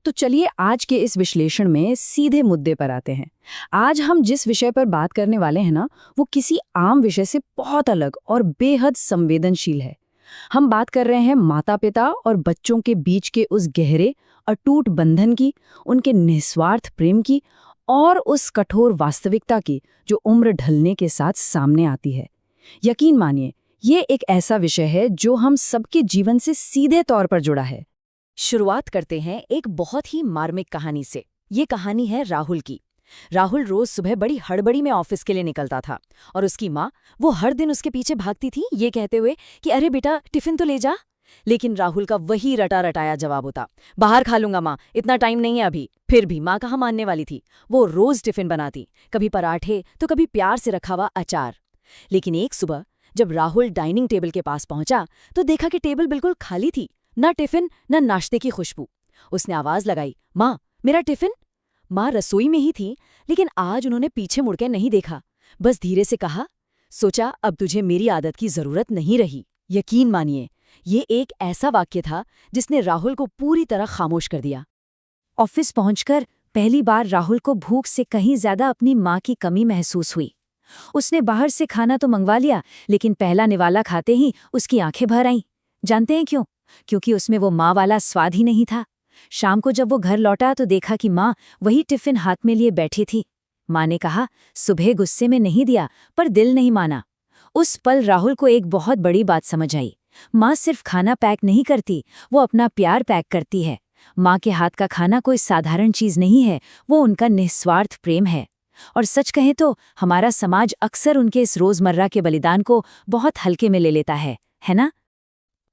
तो चलिए आज के इस विश्लेषण में सीधे मुद्दे पर आते हैं। आज हम जिस विषय पर बात करने वाले हैं ना, वो किसी आम विषय से बहुत अलग और बेहद संवेदनशील है। हम बात कर रहे हैं माता-पिता और बच्चों के बीच के उस गहरे, अटूट बंधन की, उनके निस्वार्थ प्रेम की और उस कठोर वास्तविकता की जो उम्र ढलने के साथ सामने आती है। यकीन मानिए, ये एक ऐसा विषय है जो हम सबके जीवन से सीधे तौर पर जुड़ा है। शुरुआत करते हैं एक बहुत ही मार्मिक कहानी से। ये कहानी है राहुल की। राहुल रोज सुबह बड़ी हड़बड़ी में ऑफिस के लिए निकलता था और उसकी माँ वो हर दिन उसके पीछे भागती थी, ये कहते हुए कि अरे बेटा टिफिन तो ले जा। लेकिन राहुल का वही रटा रटाया जवाब होता, बाहर खा लूंगा माँ, इतना टाइम नहीं है अभी। फिर भी माँ कहाँ मानने वाली थी। वो रोज टिफिन बनाती, कभी पराठे तो कभी प्यार से रखा हुआ अचार। लेकिन एक सुबह जब राहुल डाइनिंग टेबल के पास पहुंचा तो देखा कि टेबल बिल्कुल खाली थी, ना टिफिन ना नाश्ते की खुशबू। उसने आवाज लगाई, माँ मेरा टिफिन। माँ रसोई में ही थी, लेकिन आज उन्होंने पीछे मुड़कर नहीं देखा, बस धीरे से कहा, सोचा अब तुझे मेरी आदत की जरूरत नहीं रही। यकीन मानिए, ये एक ऐसा वाक्य था जिसने राहुल को पूरी तरह खामोश कर दिया। ऑफिस पहुंचकर पहली बार राहुल को भूख से कहीं ज्यादा अपनी माँ की कमी महसूस हुई। उसने बाहर से खाना तो मंगवा लिया, लेकिन पहला निवाला खाते ही उसकी आंखें भर आईं। जानते हैं क्यों? क्योंकि उसमें वो माँ वाला स्वाद ही नहीं था। शाम को जब वो घर लौटा तो देखा कि माँ वही टिफिन हाथ में लिए बैठी थी। माँ ने कहा, सुबह गुस्से में नहीं दिया, पर दिल नहीं माना। उस पल राहुल को एक बहुत बड़ी बात समझ आई। माँ सिर्फ खाना पैक नहीं करती, वो अपना प्यार पैक करती है। माँ के हाथ का खाना कोई साधारण चीज नहीं है, वो उनका निस्वार्थ प्रेम है। और सच कहें तो हमारा समाज अक्सर उनके इस रोजमर्रा के बलिदान को बहुत हल्के में ले लेता है ना?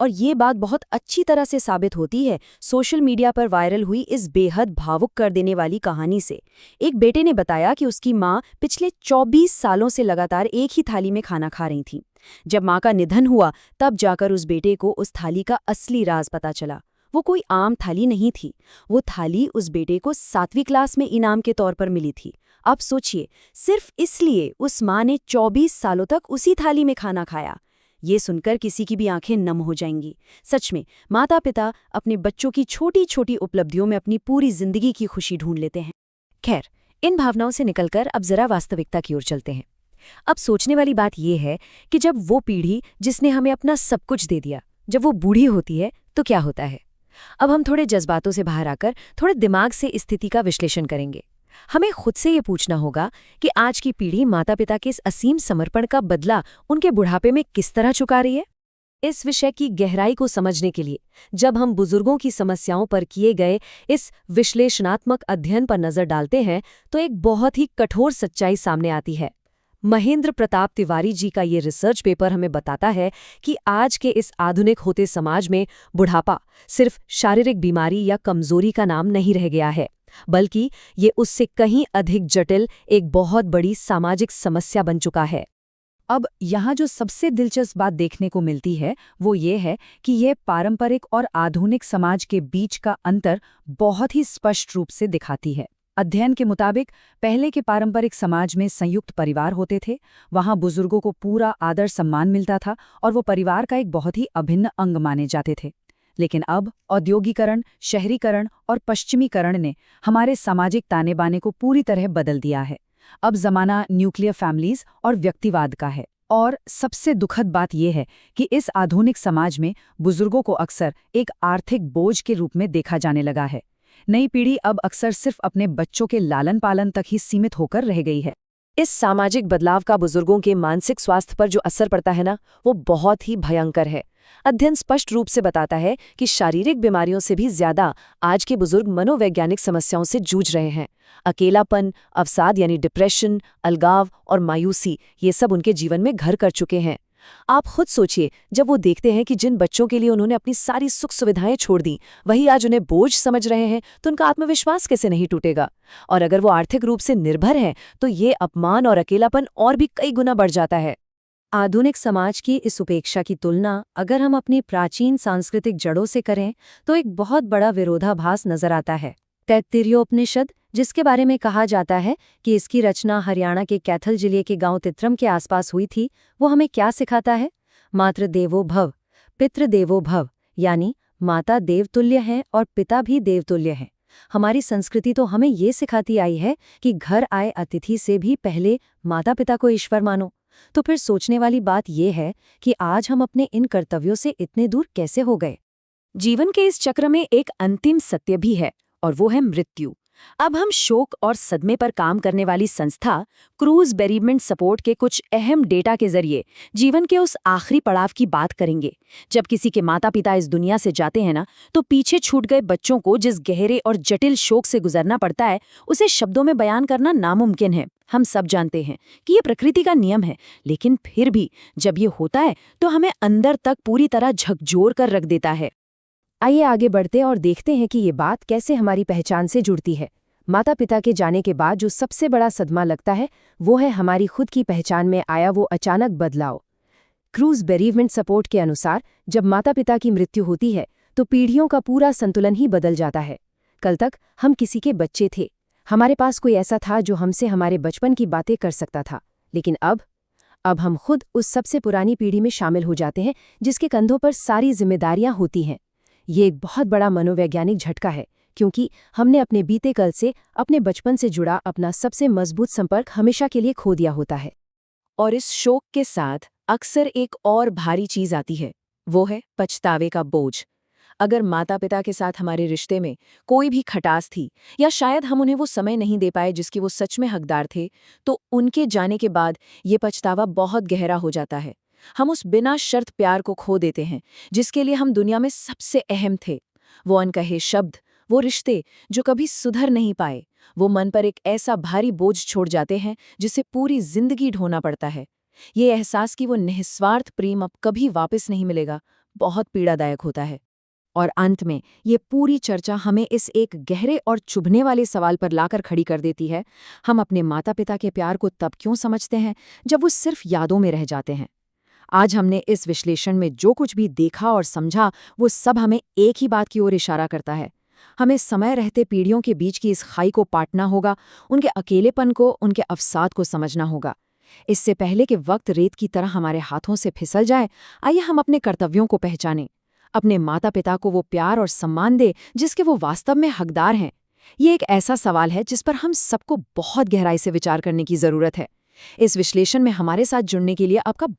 और ये बात बहुत अच्छी तरह से साबित होती है सोशल मीडिया पर वायरल हुई इस बेहद भावुक कर देने वाली कहानी से। एक बेटे ने बताया कि उसकी माँ पिछले 24 सालों से लगातार एक ही थाली में खाना खा रही थी। जब माँ का निधन हुआ तब जाकर उस बेटे को उस थाली का असली राज पता चला। वो कोई आम थाली नहीं थी, वो थाली उस बेटे को 7वीं क्लास में इनाम के तौर पर मिली थी। अब सोचिए, सिर्फ इसलिए उस माँ ने 24 सालों तक उसी थाली में खाना खाया। ये सुनकर किसी की भी आंखें नम हो जाएंगी। सच में माता पिता अपने बच्चों की छोटी छोटी उपलब्धियों में अपनी पूरी जिंदगी की खुशी ढूंढ लेते हैं। खैर, इन भावनाओं से निकलकर अब जरा वास्तविकता की ओर चलते हैं। अब सोचने वाली बात यह है कि जब वो पीढ़ी जिसने हमें अपना सब कुछ दे दिया, जब वो बूढ़ी होती है तो क्या होता है। अब हम थोड़े जज्बातों से बाहर आकर थोड़े दिमाग से स्थिति का विश्लेषण करेंगे। हमें खुद से ये पूछना होगा कि आज की पीढ़ी माता पिता के इस असीम समर्पण का बदला उनके बुढ़ापे में किस तरह चुका रही है। इस विषय की गहराई को समझने के लिए जब हम बुजुर्गों की समस्याओं पर किए गए इस विश्लेषणात्मक अध्ययन पर नजर डालते हैं तो एक बहुत ही कठोर सच्चाई सामने आती है। महेंद्र प्रताप तिवारी जी का ये रिसर्च पेपर हमें बताता है कि आज के इस आधुनिक होते समाज में बुढ़ापा सिर्फ शारीरिक बीमारी या कमजोरी का नाम नहीं रह गया है, बल्कि ये उससे कहीं अधिक जटिल एक बहुत बड़ी सामाजिक समस्या बन चुका है। अब यहाँ जो सबसे दिलचस्प बात देखने को मिलती है वो ये है कि ये पारंपरिक और आधुनिक समाज के बीच का अंतर बहुत ही स्पष्ट रूप से दिखाती है। अध्ययन के मुताबिक पहले के पारंपरिक समाज में संयुक्त परिवार होते थे, वहाँ बुजुर्गों को पूरा आदर सम्मान मिलता था और वो परिवार का एक बहुत ही अभिन्न अंग माने जाते थे। लेकिन अब औद्योगिकरण, शहरीकरण और पश्चिमीकरण ने हमारे सामाजिक ताने बाने को पूरी तरह बदल दिया है। अब जमाना न्यूक्लियर फैमिलीज और व्यक्तिवाद का है। और सबसे दुखद बात यह है कि इस आधुनिक समाज में बुजुर्गों को अक्सर एक आर्थिक बोझ के रूप में देखा जाने लगा है। नई पीढ़ी अब अक्सर सिर्फ अपने बच्चों के लालन पालन तक ही सीमित होकर रह गई है। इस सामाजिक बदलाव का बुजुर्गों के मानसिक स्वास्थ्य पर जो असर पड़ता है ना, वो बहुत ही भयंकर है। अध्ययन स्पष्ट रूप से बताता है कि शारीरिक बीमारियों से भी ज्यादा आज के बुजुर्ग मनोवैज्ञानिक समस्याओं से जूझ रहे हैं। अकेलापन, अवसाद यानी डिप्रेशन, अलगाव और मायूसी, ये सब उनके जीवन में घर कर चुके हैं। आप खुद सोचिए, जब वो देखते हैं कि जिन बच्चों के लिए उन्होंने अपनी सारी सुख सुविधाएं छोड़ दी, वही आज उन्हें बोझ समझ रहे हैं, तो उनका आत्मविश्वास कैसे नहीं टूटेगा। और अगर वो आर्थिक रूप से निर्भर हैं, तो ये अपमान और अकेलापन और भी कई गुना बढ़ जाता है। आधुनिक समाज की इस उपेक्षा की तुलना अगर हम अपनी प्राचीन सांस्कृतिक जड़ों से करें तो एक बहुत बड़ा विरोधाभास नजर आता है। तैत्तिरीयोपनिषद, जिसके बारे में कहा जाता है कि इसकी रचना हरियाणा के कैथल जिले के गांव तित्रम के आसपास हुई थी, वो हमें क्या सिखाता है? मातृ देवो भव, पितृ देवो भव, यानी माता देवतुल्य हैं और पिता भी देवतुल्य हैं। हमारी संस्कृति तो हमें ये सिखाती आई है कि घर आए अतिथि से भी पहले माता-पिता को ईश्वर मानो। तो फिर सोचने वाली बात ये है कि आज हम अपने इन कर्तव्यों से इतने दूर कैसे हो गए। जीवन के इस चक्र में एक अंतिम सत्य भी है, और वो है मृत्यु। अब हम शोक और सदमे पर काम करने वाली संस्था क्रूज बेरीवमेंट सपोर्ट के कुछ अहम डेटा के जरिए जीवन के उस आखिरी पड़ाव की बात करेंगे। जब किसी के माता पिता इस दुनिया से जाते हैं ना, तो पीछे छूट गए बच्चों को जिस गहरे और जटिल शोक से गुजरना पड़ता है, उसे शब्दों में बयान करना नामुमकिन है। हम सब जानते हैं कि ये प्रकृति का नियम है, लेकिन फिर भी जब ये होता है तो हमें अंदर तक पूरी तरह झकझोर कर रख देता है। आइए आगे बढ़ते और देखते हैं कि ये बात कैसे हमारी पहचान से जुड़ती है। माता पिता के जाने के बाद जो सबसे बड़ा सदमा लगता है वो है हमारी खुद की पहचान में आया वो अचानक बदलाव। क्रूज बेरीवमेंट सपोर्ट के अनुसार जब माता पिता की मृत्यु होती है तो पीढ़ियों का पूरा संतुलन ही बदल जाता है। कल तक हम किसी के बच्चे थे, हमारे पास कोई ऐसा था जो हमसे हमारे बचपन की बातें कर सकता था, लेकिन अब हम खुद उस सबसे पुरानी पीढ़ी में शामिल हो जाते हैं जिसके कंधों पर सारी जिम्मेदारियां होती हैं। ये एक बहुत बड़ा मनोवैज्ञानिक झटका है, क्योंकि हमने अपने बीते कल से, अपने बचपन से जुड़ा अपना सबसे मजबूत संपर्क हमेशा के लिए खो दिया होता है। और इस शोक के साथ अक्सर एक और भारी चीज आती है, वो है पछतावे का बोझ। अगर माता पिता के साथ हमारे रिश्ते में कोई भी खटास थी, या शायद हम उन्हें वो समय नहीं दे पाए जिसकी वो सच में हकदार थे, तो उनके जाने के बाद ये पछतावा बहुत गहरा हो जाता है। हम उस बिना शर्त प्यार को खो देते हैं जिसके लिए हम दुनिया में सबसे अहम थे। वो अनकहे शब्द, वो रिश्ते जो कभी सुधर नहीं पाए, वो मन पर एक ऐसा भारी बोझ छोड़ जाते हैं जिसे पूरी जिंदगी ढोना पड़ता है। ये एहसास कि वो निस्वार्थ प्रेम अब कभी वापस नहीं मिलेगा, बहुत पीड़ादायक होता है। और अंत में ये पूरी चर्चा हमें इस एक गहरे और चुभने वाले सवाल पर लाकर खड़ी कर देती है, हम अपने माता पिता के प्यार को तब क्यों समझते हैं जब वो सिर्फ यादों में रह जाते हैं। आज हमने इस विश्लेषण में जो कुछ भी देखा और समझा, वो सब हमें एक ही बात की ओर इशारा करता है। हमें समय रहते पीढ़ियों के बीच की इस खाई को पाटना होगा, उनके अकेलेपन को, उनके अवसाद को समझना होगा। इससे पहले कि वक्त रेत की तरह हमारे हाथों से फिसल जाए, आइए हम अपने कर्तव्यों को पहचानें, अपने माता पिता को वो प्यार और सम्मान दें जिसके वो वास्तव में हकदार हैं। ये एक ऐसा सवाल है जिस पर हम सबको बहुत गहराई से विचार करने की ज़रूरत है। इस विश्लेषण में हमारे साथ जुड़ने के लिए आपका